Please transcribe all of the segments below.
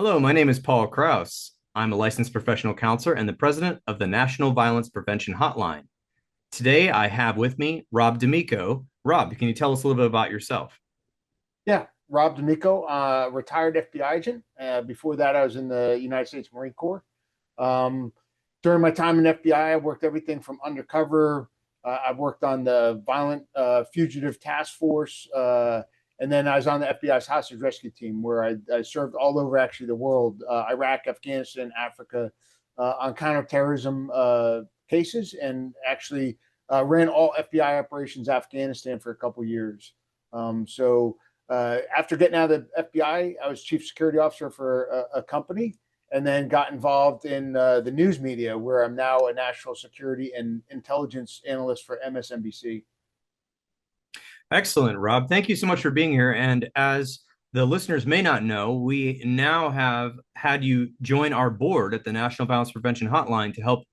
Hello, my name is Paul Krauss. I'm a licensed professional counselor and the president of the National Violence Prevention Hotline. Today, I have with me Rob D'Amico. Rob, can you tell us a little bit about yourself? Yeah, Rob D'Amico, retired FBI agent. Before that, I was in the United States Marine Corps. Um, During my time in FBI, I worked everything from undercover. I worked on the violent fugitive task force, and then I was on the FBI's hostage rescue team, where I served all over actually the world, Iraq, Afghanistan, Africa, on counterterrorism cases, and actually ran all FBI operations Afghanistan for a couple of years. After getting out of the FBI, I was chief security officer for a company, and then got involved in the news media, where I'm now a national security and intelligence analyst for MSNBC. Excellent, Rob. Thank you so much for being here. And as the listeners may not know, we now have had you join our board at the National Violence Prevention Hotline to help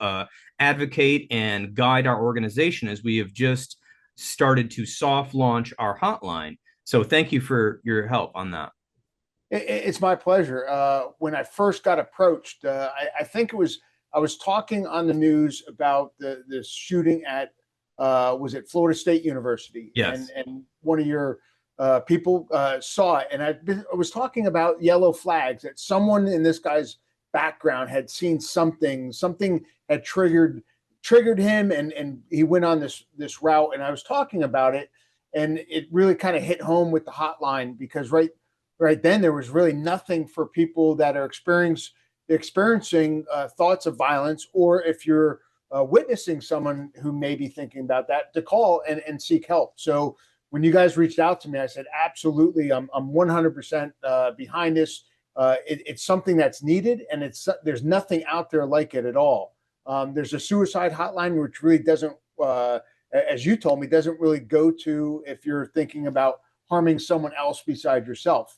advocate and guide our organization as we have just started to soft launch our hotline. So thank you for your help on that. It's my pleasure. When I first got approached, I think I was talking on the news about the shooting at was it Florida State University, Yes. and one of your people saw it, and I was talking about yellow flags, that someone in this guy's background had seen something had triggered him, and he went on this route, and I was talking about it, and it really kind of hit home with the hotline, because right then there was really nothing for people that are experiencing thoughts of violence, or if you're witnessing someone who may be thinking about that, to call and seek help. So when you guys reached out to me, I said, absolutely, I'm 100% behind this. It's something that's needed, and there's nothing out there like it at all. There's a suicide hotline, which really doesn't, as you told me, doesn't really go to if you're thinking about harming someone else beside yourself.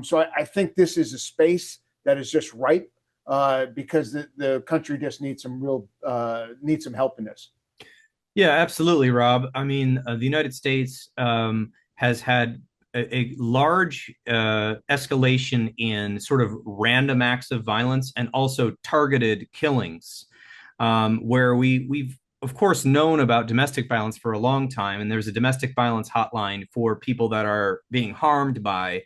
So I think this is a space that is just ripe, because the country just needs some help in this. Yeah, absolutely, Rob. I mean, the United States has had a large escalation in sort of random acts of violence and also targeted killings, where we've of course known about domestic violence for a long time, and there's a domestic violence hotline for people that are being harmed by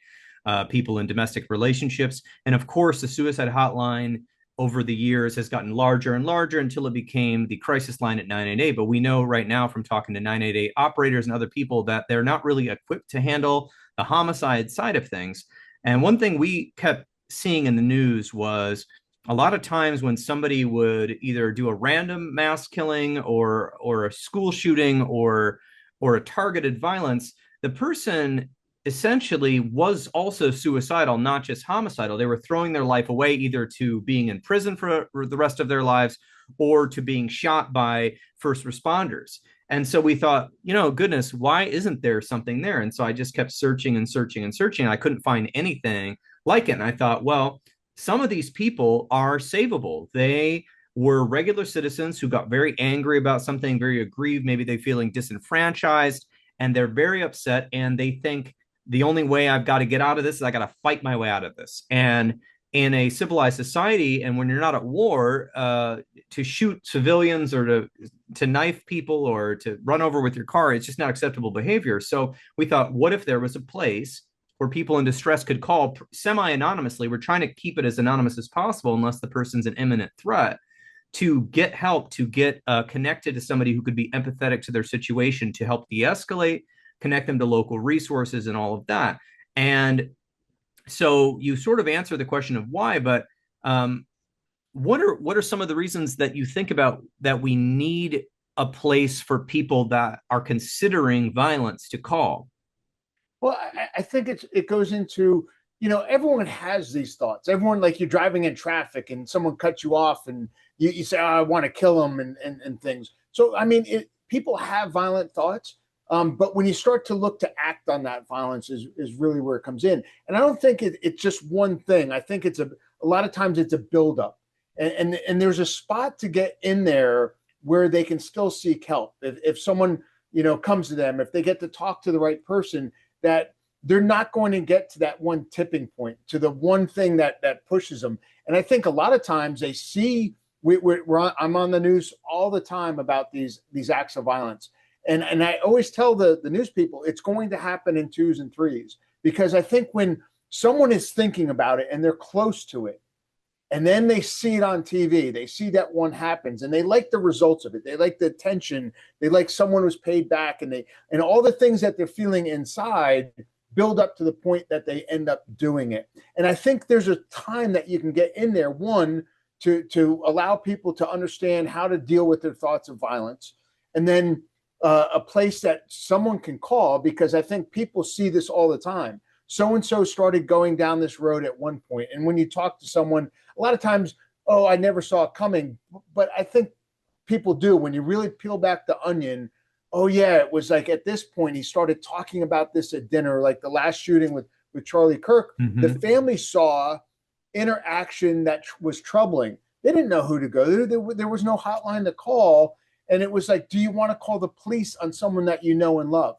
people in domestic relationships, and of course the suicide hotline over the years has gotten larger and larger until it became the crisis line at 988. But we know right now from talking to 988 operators and other people that they're not really equipped to handle the homicide side of things. And one thing we kept seeing in the news was a lot of times when somebody would either do a random mass killing or a school shooting or a targeted violence, the person essentially was also suicidal, not just homicidal. They were throwing their life away either to being in prison for the rest of their lives or to being shot by first responders. And so we thought, goodness, why isn't there something there? And so I just kept searching and searching and searching. I couldn't find anything like it. And I thought, well, some of these people are savable. They were regular citizens who got very angry about something, very aggrieved. Maybe they're feeling disenfranchised and they're very upset, and they think, the only way I've got to get out of this is I got to fight my way out of this. And in a civilized society, and when you're not at war, to shoot civilians or to knife people or to run over with your car, it's just not acceptable behavior. So we thought, what if there was a place where people in distress could call semi-anonymously? We're trying to keep it as anonymous as possible, unless the person's an imminent threat, to get help, to get connected to somebody who could be empathetic to their situation, to help de-escalate, connect them to local resources and all of that. And so you sort of answer the question of why, but what are some of the reasons that you think about that we need a place for people that are considering violence to call? Well, I think it goes into, everyone has these thoughts. Everyone, like, you're driving in traffic and someone cuts you off, and you say, oh, I want to kill them, and things. So I mean, people have violent thoughts. But when you start to look to act on that violence is really where it comes in. And I don't think it's just one thing. I think it's a lot of times it's a buildup, and there's a spot to get in there where they can still seek help. If someone, comes to them, if they get to talk to the right person, that they're not going to get to that one tipping point, to the one thing that pushes them. And I think a lot of times they see I'm on the news all the time about these acts of violence, and I always tell the news people it's going to happen in twos and threes, because I think when someone is thinking about it and they're close to it, and then they see it on TV, they see that one happens, and they like the results of it. They like the attention. They like someone was paid back, and all the things that they're feeling inside build up to the point that they end up doing it. And I think there's a time that you can get in there, one, to allow people to understand how to deal with their thoughts of violence, and then a place that someone can call, because I think people see this all the time. So and so started going down this road at one point, and when you talk to someone, a lot of times, oh, I never saw it coming. But I think people do, when you really peel back the onion. Oh yeah, it was like at this point he started talking about this at dinner, like the last shooting with Charlie Kirk. Mm-hmm. The family saw interaction that was troubling. They didn't know who to go. There was no hotline to call. And it was like, do you want to call the police on someone that you know and love?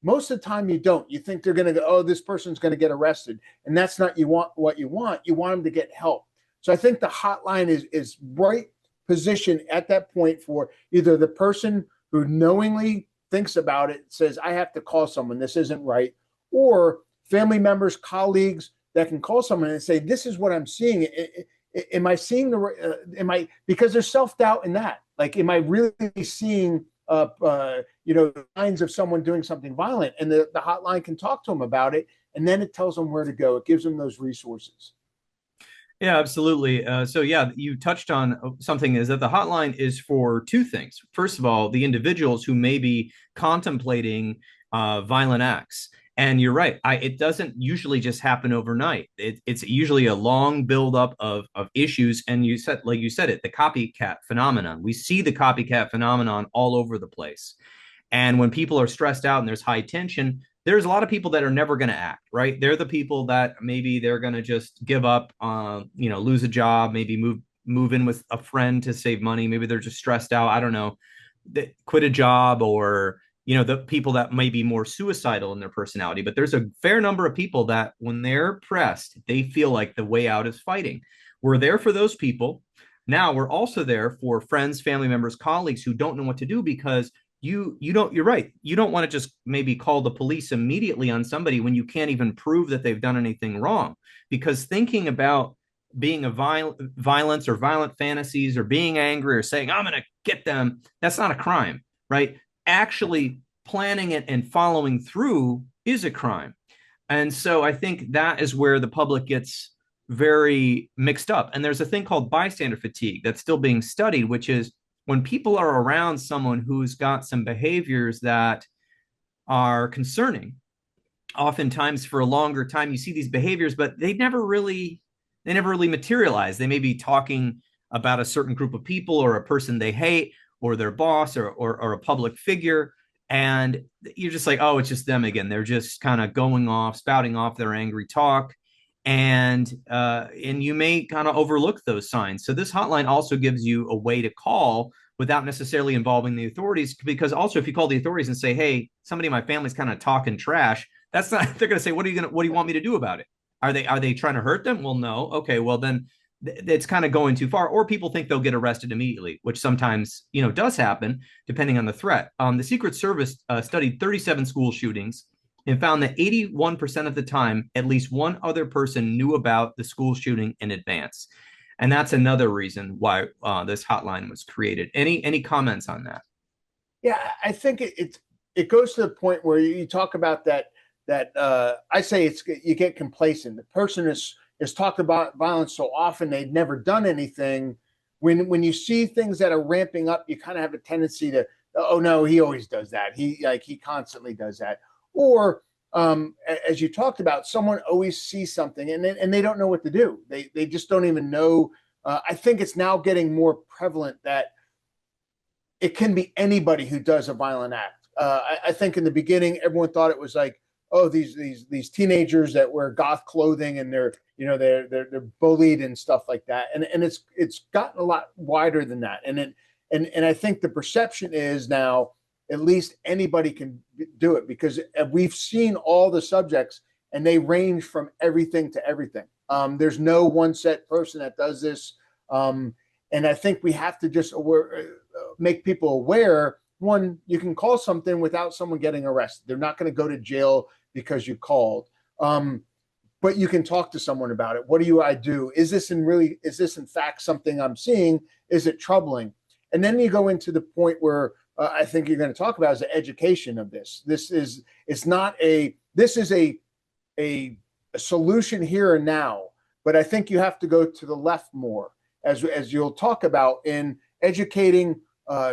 Most of the time you don't. You think they're going to go, oh, this person's going to get arrested. And that's not what you want. You want them to get help. So I think the hotline is right positioned at that point for either the person who knowingly thinks about it, says, I have to call someone, this isn't right, or family members, colleagues that can call someone and say, this is what I'm seeing. Am I seeing because there's self-doubt in that. Like, am I really seeing, signs of someone doing something violent? And the hotline can talk to them about it. And then it tells them where to go. It gives them those resources. Yeah, absolutely. So yeah, you touched on something, is that the hotline is for two things. First of all, the individuals who may be contemplating violent acts. And you're right. It doesn't usually just happen overnight. It's usually a long buildup of issues. And you said, like you said it, the copycat phenomenon. We see the copycat phenomenon all over the place. And when people are stressed out and there's high tension, there's a lot of people that are never going to act, right? They're the people that maybe they're going to just give up, lose a job, maybe move in with a friend to save money. Maybe they're just stressed out. I don't know, they quit a job, or the people that may be more suicidal in their personality. But there's a fair number of people that when they're pressed, they feel like the way out is fighting. We're there for those people. Now we're also there for friends, family members, colleagues who don't know what to do, because you're right. You don't want to just maybe call the police immediately on somebody when you can't even prove that they've done anything wrong. Because thinking about being a violence or violent fantasies or being angry or saying, I'm going to get them, that's not a crime, right? Actually planning it and following through is a crime. And so I think that is where the public gets very mixed up. And there's a thing called bystander fatigue that's still being studied, which is when people are around someone who's got some behaviors that are concerning, oftentimes for a longer time, you see these behaviors, but they never really materialize. They may be talking about a certain group of people or a person they hate or their boss or a public figure. And you're just like, oh, it's just them again. They're just kind of going off, spouting off their angry talk. And you may kind of overlook those signs. So this hotline also gives you a way to call without necessarily involving the authorities, because also if you call the authorities and say, hey, somebody in my family's kind of talking trash, that's not, they're going to say, what do you want me to do about it? Are they trying to hurt them? Well, no. Okay, well then it's kind of going too far. Or people think they'll get arrested immediately, which sometimes does happen depending on the threat. The Secret Service studied 37 school shootings and found that 81% of the time, at least one other person knew about the school shooting in advance. And that's another reason why this hotline was created. Any comments on that? Yeah, I think it goes to the point where you talk about that I say you get complacent. The person is talked about violence so often they've never done anything. When you see things that are ramping up, you kind of have a tendency to, oh no, he always does that. He constantly does that. Or as you talked about, someone always sees something and they don't know what to do. They just don't even know. I think it's now getting more prevalent that it can be anybody who does a violent act. I think in the beginning, everyone thought it was like, oh, these teenagers that wear goth clothing and they're bullied and stuff like that. And it's gotten a lot wider than that. And I think the perception is now at least anybody can do it, because we've seen all the subjects and they range from everything to everything. There's no one set person that does this. And I think we have to just make people aware. One, you can call something without someone getting arrested. They're not going to go to jail because you called. But you can talk to someone about it. What do I do? Is this in fact something I'm seeing? Is it troubling? And then you go into the point where I think you're going to talk about is the education of this. This is a solution here and now, but I think you have to go to the left more, as you'll talk about, in educating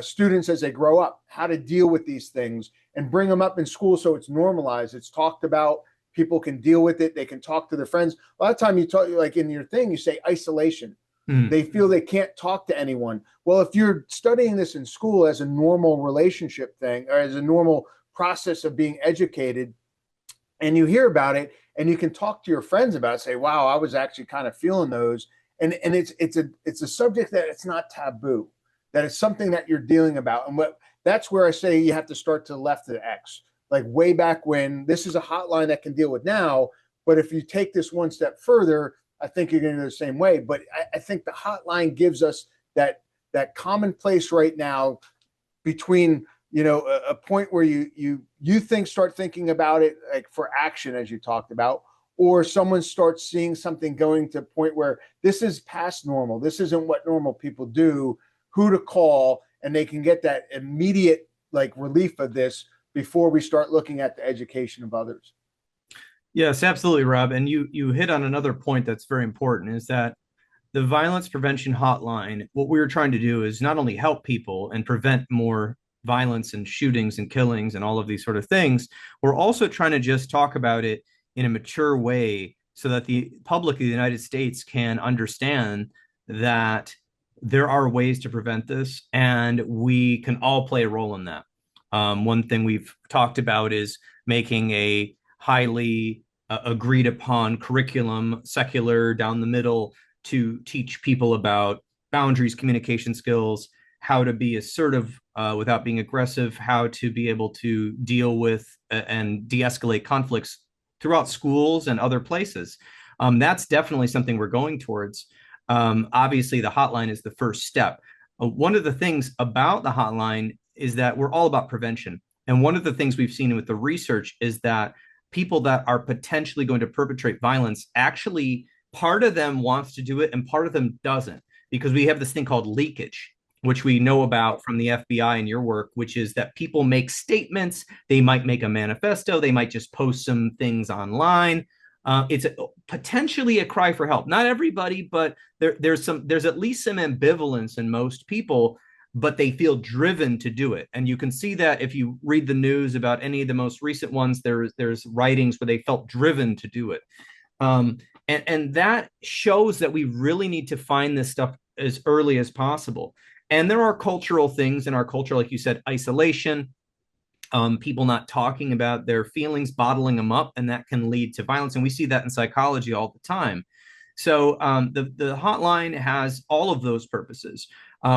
students as they grow up, how to deal with these things and bring them up in school so it's normalized. It's talked about. People can deal with it. They can talk to their friends. A lot of time you talk, like in your thing, you say isolation. They feel they can't talk to anyone. Well, if you're studying this in school as a normal relationship thing, or as a normal process of being educated, and you hear about it and you can talk to your friends about it, say, wow, I was actually kind of feeling those. And it's a subject that it's not taboo, that it's something that you're dealing about. And that's where I say you have to start to the left of the X. Like way back when, this is a hotline that can deal with now. But if you take this one step further, I think you're going to do the same way. But I think the hotline gives us that commonplace right now between, a point where you start thinking about it, like for action, as you talked about, or someone starts seeing something going to a point where this is past normal. This isn't what normal people do. Who to call, and they can get that immediate like relief of this before we start looking at the education of others. Yes, absolutely, Rob. And you hit on another point that's very important, is that the Violence Prevention Hotline, what we're trying to do is not only help people and prevent more violence and shootings and killings and all of these sort of things, we're also trying to just talk about it in a mature way so that the public of the United States can understand that there are ways to prevent this and we can all play a role in that. One thing we've talked about is making a highly agreed upon curriculum, secular, down the middle, to teach people about boundaries, communication skills, how to be assertive without being aggressive, how to be able to deal with and de-escalate conflicts throughout schools and other places. That's definitely something we're going towards. Obviously, the hotline is the first step. One of the things about the hotline is that we're all about prevention. And one of the things we've seen with the research is that people that are potentially going to perpetrate violence, actually, part of them wants to do it and part of them doesn't, because we have this thing called leakage, which we know about from the FBI and your work, which is that people make statements. They might make a manifesto. They might just post some things online. It's potentially a cry for help. Not everybody, but there's at least some ambivalence in most people, but they feel driven to do it. And you can see that if you read the news about any of the most recent ones, there's writings where they felt driven to do it. And that shows that we really need to find this stuff as early as possible. And there are cultural things in our culture, like you said, isolation, people not talking about their feelings, bottling them up, and that can lead to violence. And we see that in psychology all the time. So the hotline has all of those purposes.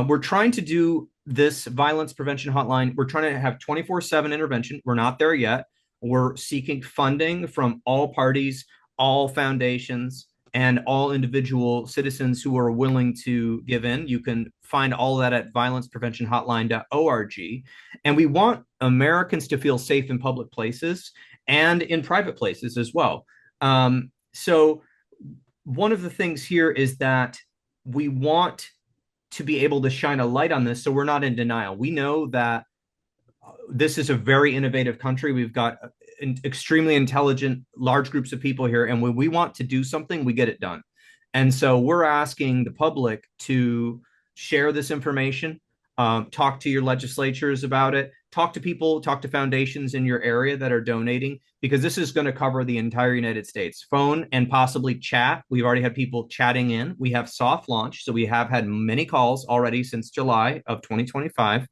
We're trying to do this violence prevention hotline. We're trying to have 24/7 intervention. We're not there yet. We're seeking funding from all parties, all foundations, and all individual citizens who are willing to give in. You can find all that at violencepreventionhotline.org. And we want Americans to feel safe in public places and in private places as well. So one of the things here is that we want to be able to shine a light on this so we're not in denial. We know that this is a very innovative country. We've got extremely intelligent, large groups of people here. And when we want to do something, we get it done. And so we're asking the public to share this information, talk to your legislatures about it, talk to people, talk to foundations in your area that are donating, because this is going to cover the entire United States. Phone and possibly chat. We've already had people chatting in. We have soft launch. So we have had many calls already since July of 2025.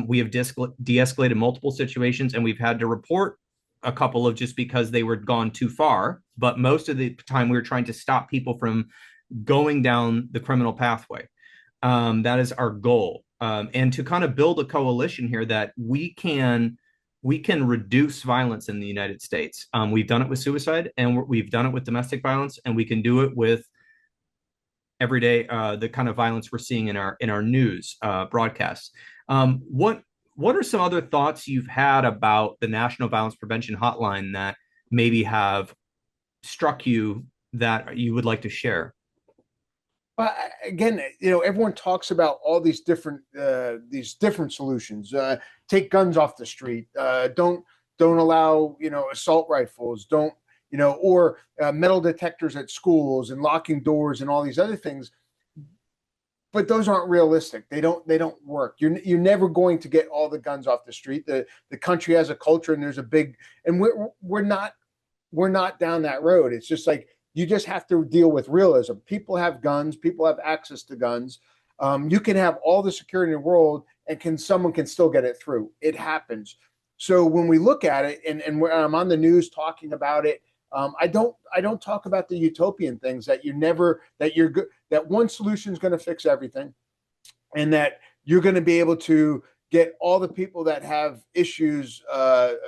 We have de-escalated multiple situations, and we've had to report a couple of just because they were gone too far. But most of the time we were trying to stop people from going down the criminal pathway. That is our goal. and to kind of build a coalition here that we can reduce violence in the United States. We've done it with suicide, and we've done it with domestic violence, and we can do it with everyday the kind of violence we're seeing in our news broadcasts. What are some other thoughts you've had about the National Violence Prevention Hotline that maybe have struck you that you would like to share? Again, everyone talks about all these different solutions. Take guns off the street. Don't allow assault rifles. Don't or metal detectors at schools and locking doors and all these other things. But those aren't realistic. They don't work. You're never going to get all the guns off the street. The country has a culture, and there's a big, and we're not down that road. It's just like you just have to deal with realism. People have guns. People have access to guns. You can have all the security in the world, and someone can still get it through. It happens. So when we look at it, and when I'm on the news talking about it, I don't talk about the utopian things that that one solution is going to fix everything, and that you're going to be able to get all the people that have issues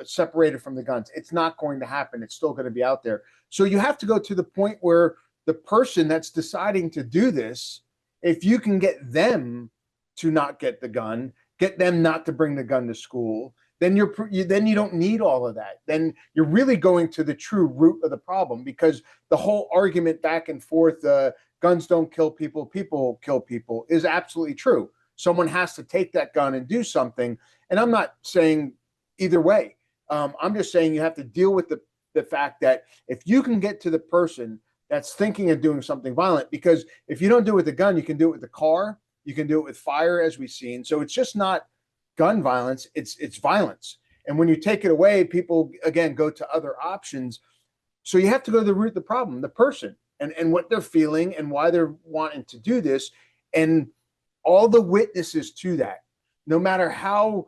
separated from the guns. It's not going to happen. It's still going to be out there. So you have to go to the point where the person that's deciding to do this, if you can get them to not get the gun, get them not to bring the gun to school, then you don't need all of that. Then you're really going to the true root of the problem, because the whole argument back and forth, guns don't kill people, people kill people, is absolutely true. Someone has to take that gun and do something. And I'm not saying either way. I'm just saying you have to deal with the fact that if you can get to the person that's thinking of doing something violent, because if you don't do it with the gun, you can do it with the car, you can do it with fire, as we've seen. So it's just not gun violence, it's violence. And when you take it away, people again go to other options. So you have to go to the root of the problem, the person, and what they're feeling and why they're wanting to do this. And all the witnesses to that, no matter how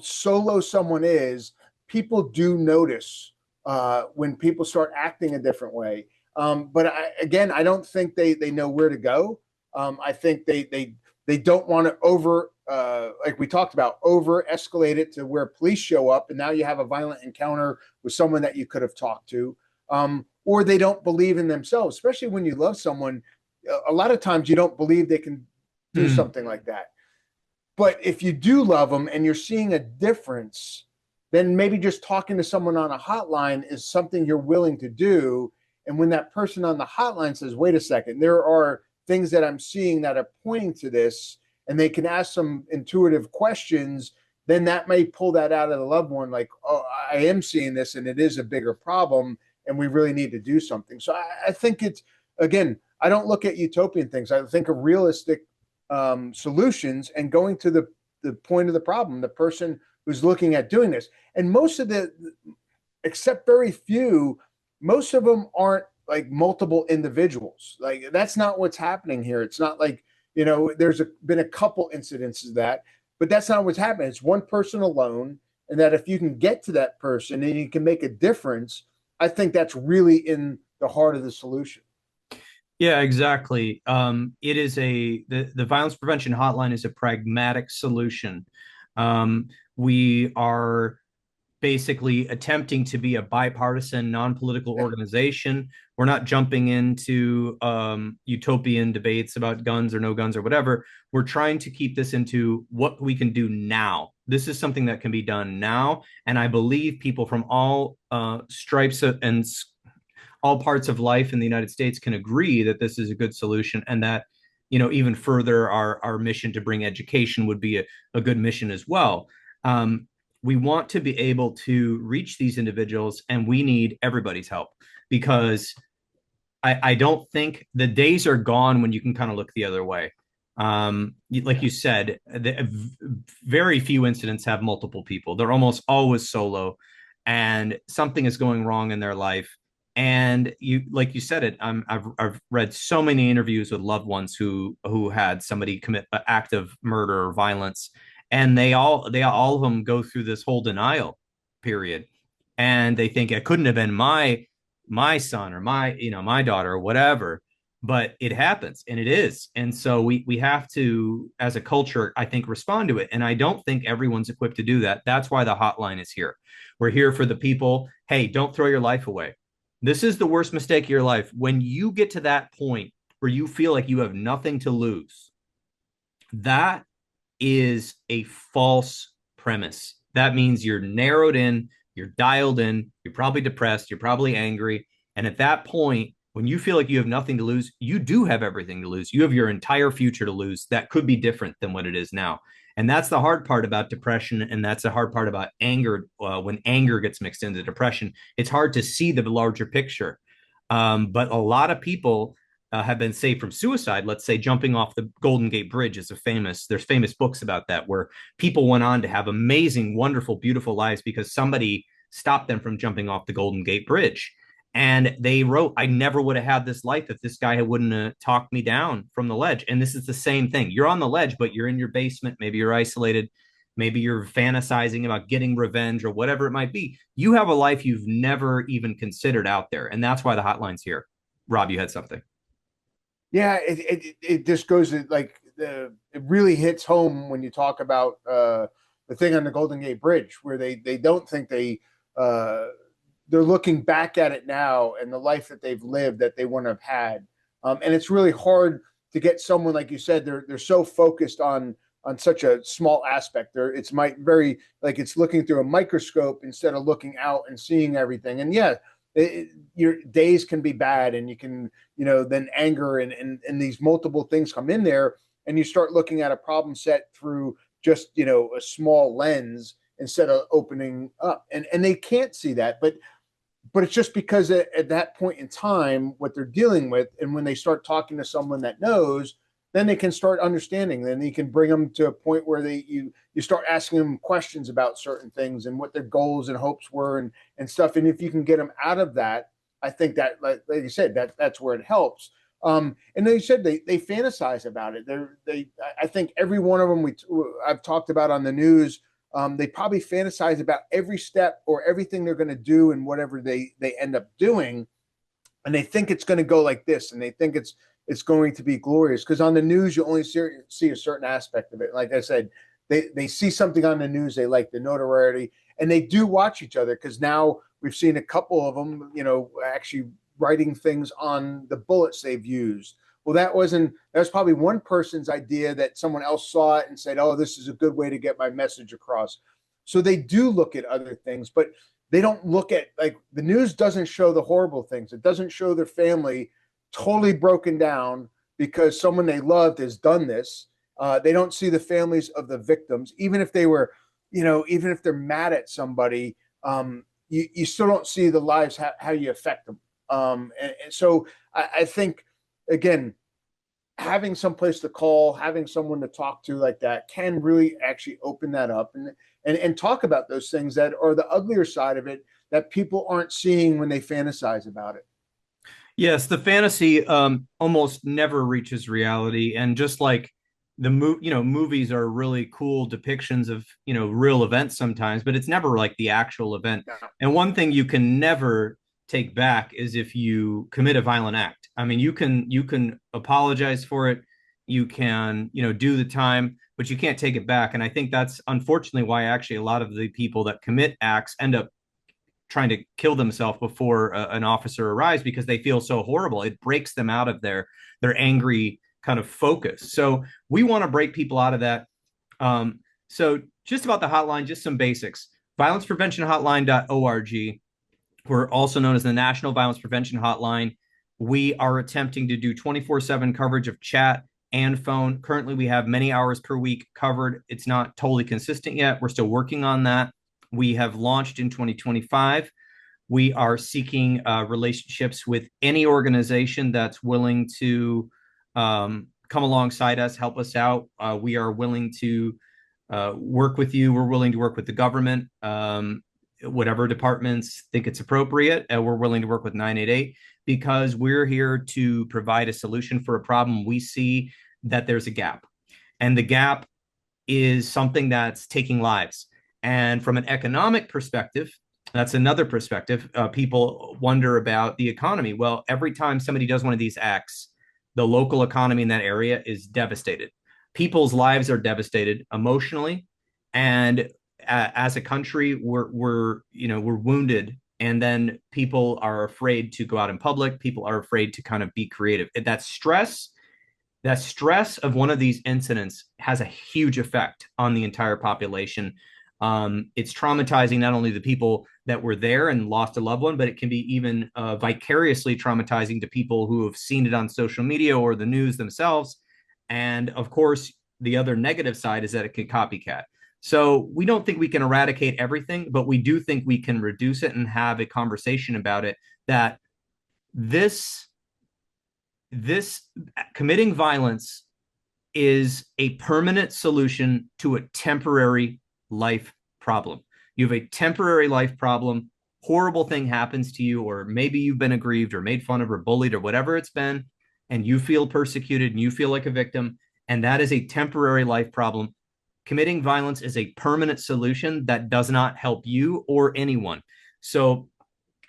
solo someone is, people do notice when people start acting a different way. But I don't think they know where to go. I think they don't want to like we talked about, over escalate it to where police show up and now you have a violent encounter with someone that you could have talked to. Or they don't believe in themselves, especially when you love someone. A lot of times you don't believe they can do something like that. But if you do love them and you're seeing a difference, then maybe just talking to someone on a hotline is something you're willing to do. And when that person on the hotline says, wait a second, there are things that I'm seeing that are pointing to this, and they can ask some intuitive questions, then that may pull that out of the loved one, like, oh, I am seeing this and it is a bigger problem and we really need to do something. So I think it's, again, I don't look at utopian things. I think of realistic solutions and going to the point of the problem, the person who's looking at doing this. And most of except very few, most of them aren't like multiple individuals. Like that's not what's happening here. It's not like, there's been a couple incidences of that, but that's not what's happening. It's one person alone. And that if you can get to that person and you can make a difference, I think that's really in the heart of the solution. Yeah, exactly. It is the violence prevention hotline is a pragmatic solution. We are basically attempting to be a bipartisan, non-political organization. We're not jumping into utopian debates about guns or no guns or whatever. We're trying to keep this into what we can do now. This is something that can be done now, and I believe people from all stripes and all parts of life in the United States can agree that this is a good solution, and that even further our mission to bring education would be a good mission as well. We want to be able to reach these individuals, and we need everybody's help, because I don't think the days are gone when you can kind of look the other way. Like you said, very few incidents have multiple people. They're almost always solo, and something is going wrong in their life. And like you said it, I've read so many interviews with loved ones who had somebody commit an act of murder or violence, and they all of them go through this whole denial period, and they think it couldn't have been my son or my daughter or whatever. but it happens and it is. And so we have to, as a culture, I think, respond to it. And I don't think everyone's equipped to do that. That's why the hotline is here. We're here for the people. Hey, don't throw your life away. This is the worst mistake of your life. When you get to that point where you feel like you have nothing to lose, that is a false premise. That means you're narrowed in, you're dialed in, you're probably depressed, you're probably angry. And at that point, when you feel like you have nothing to lose, you do have everything to lose. You have your entire future to lose. That could be different than what it is now. And that's the hard part about depression. And that's the hard part about anger. When anger gets mixed into depression, it's hard to see the larger picture. But a lot of people have been saved from suicide. Let's say jumping off the Golden Gate Bridge is there's famous books about that, where people went on to have amazing, wonderful, beautiful lives because somebody stopped them from jumping off the Golden Gate Bridge. And they wrote, I never would have had this life if this guy wouldn't have talked me down from the ledge. And this is the same thing. You're on the ledge, but you're in your basement. Maybe you're isolated. Maybe you're fantasizing about getting revenge or whatever it might be. You have a life you've never even considered out there. And that's why the hotline's here. Rob, you had something. Yeah, it just goes like it really hits home when you talk about the thing on the Golden Gate Bridge, where they don't think uh, they're looking back at it now and the life that they've lived that they wouldn't have had, and it's really hard to get someone like you said. They're so focused on such a small aspect. It's might very like it's looking through a microscope instead of looking out and seeing everything. And yeah, your days can be bad, and you can then anger and these multiple things come in there, and you start looking at a problem set through just a small lens instead of opening up, and they can't see that, but it's just because at that point in time what they're dealing with, and when they start talking to someone that knows, then they can start understanding. Then you can bring them to a point where you start asking them questions about certain things and what their goals and hopes were and stuff. And if you can get them out of that, I think that, like you said, that's where it helps. And then you said they fantasize about it. I think every one of them I've talked about on the news. They probably fantasize about every step or everything they're going to do and whatever they end up doing, and they think it's going to go like this, and they think it's going to be glorious, because on the news you only see a certain aspect of it. Like I said, they see something on the news, they like the notoriety, and they do watch each other, because now we've seen a couple of them actually writing things on the bullets they've used. Well, that was probably one person's idea that someone else saw it and said, oh, this is a good way to get my message across. So they do look at other things, but they don't look at, like, the news doesn't show the horrible things. It doesn't show their family totally broken down because someone they loved has done this. They don't see the families of the victims, even if they were, even if they're mad at somebody, you still don't see the lives, how you affect them. And so I think, again, having some place to call, having someone to talk to like that can really actually open that up and talk about those things that are the uglier side of it that people aren't seeing when they fantasize about it. Yes, the fantasy almost never reaches reality, and just like movies are really cool depictions of real events sometimes, but it's never like the actual event. Yeah. And one thing you can never take back is if you commit a violent act. I mean, you can apologize for it, you can do the time, but you can't take it back. And I think that's unfortunately why actually a lot of the people that commit acts end up trying to kill themselves before an officer arrives, because they feel so horrible. It breaks them out of their angry kind of focus. So we want to break people out of that. So just about the hotline, just some basics. Violencepreventionhotline.org. We're also known as the National Violence Prevention Hotline. We are attempting to do 24/7 coverage of chat and phone. Currently, we have many hours per week covered. It's not totally consistent yet. We're still working on that. We have launched in 2025. We are seeking relationships with any organization that's willing to come alongside us, help us out. We are willing to work with you. We're willing to work with the government, whatever departments think it's appropriate. We're willing to work with 988 because we're here to provide a solution for a problem. We see that there's a gap, and the gap is something that's taking lives. And from an economic perspective, that's another perspective. People wonder about the economy. Well, every time somebody does one of these acts, the local economy in that area is devastated. People's lives are devastated emotionally, and as a country, we're wounded, and then people are afraid to go out in public. People are afraid to kind of be creative. That stress of one of these incidents has a huge effect on the entire population. It's traumatizing not only the people that were there and lost a loved one, but it can be even vicariously traumatizing to people who have seen it on social media or the news themselves. And of course, the other negative side is that it can copycat. So we don't think we can eradicate everything, but we do think we can reduce it and have a conversation about it. That this this committing violence is a permanent solution to a temporary life problem. You have a temporary life problem, horrible thing happens to you, or maybe you've been aggrieved or made fun of or bullied or whatever it's been, and you feel persecuted and you feel like a victim, and that is a temporary life problem. Committing violence is a permanent solution that does not help you or anyone. So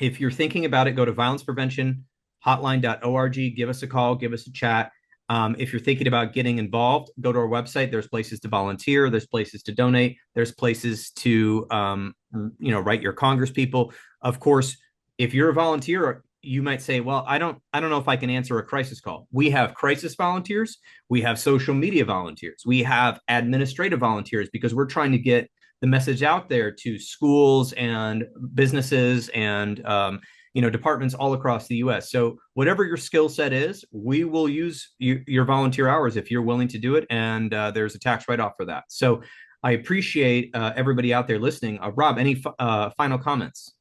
if you're thinking about it, go to violencepreventionhotline.org, give us a call, give us a chat. If you're thinking about getting involved, go to our website. There's places to volunteer. There's places to donate. There's places to, write your Congress people. Of course, if you're a volunteer, you might say, well, I don't know if I can answer a crisis call. We have crisis volunteers. We have social media volunteers. We have administrative volunteers, because we're trying to get the message out there to schools and businesses and departments all across the U.S. So whatever your skill set is, we will use your volunteer hours if you're willing to do it, and there's a tax write-off for that. So I appreciate everybody out there listening. Rob, any final comments?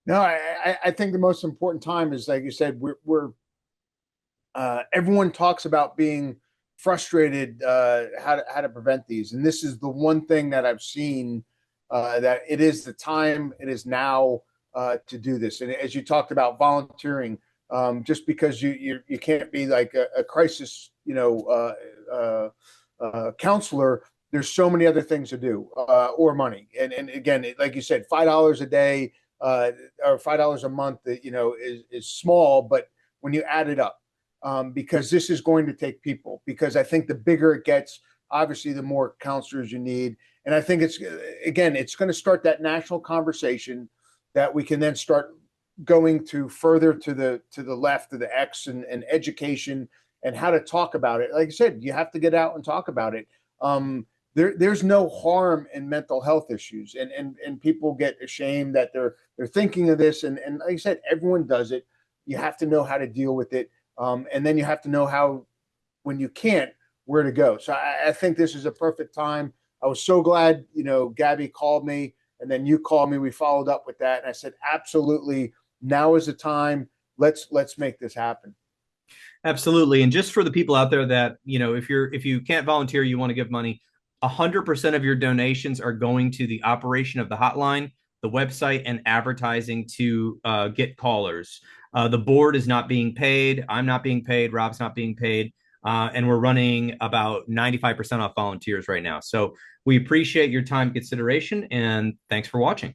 No, I think the most important time is, like you said, we're everyone talks about being frustrated, how to prevent these, and this is the one thing that I've seen, that it is the time, it is now, to do this. And as you talked about volunteering, just because you can't be like a crisis, counselor. There's so many other things to do, or money. And again, like you said, $5 a day, or $5 a month, is small, but when you add it up, because this is going to take people. Because I think the bigger it gets, obviously, the more counselors you need. And I think it's going to start that national conversation that we can then start going to further to the left of the X, and education and how to talk about it. Like I said, you have to get out and talk about it. There's no harm in mental health issues, and people get ashamed that they're thinking of this. And like I said, everyone does it. You have to know how to deal with it, and then you have to know how, when you can't, where to go. So I think this is a perfect time. I was so glad, Gabby called me, and then you called me. We followed up with that, and I said, absolutely, now is the time. Let's make this happen. Absolutely. And just for the people out there that, if you can't volunteer, you want to give money, 100% of your donations are going to the operation of the hotline, the website, and advertising to get callers. The board is not being paid. I'm not being paid. Rob's not being paid. And we're running about 95% off volunteers right now. So we appreciate your time, consideration, and thanks for watching.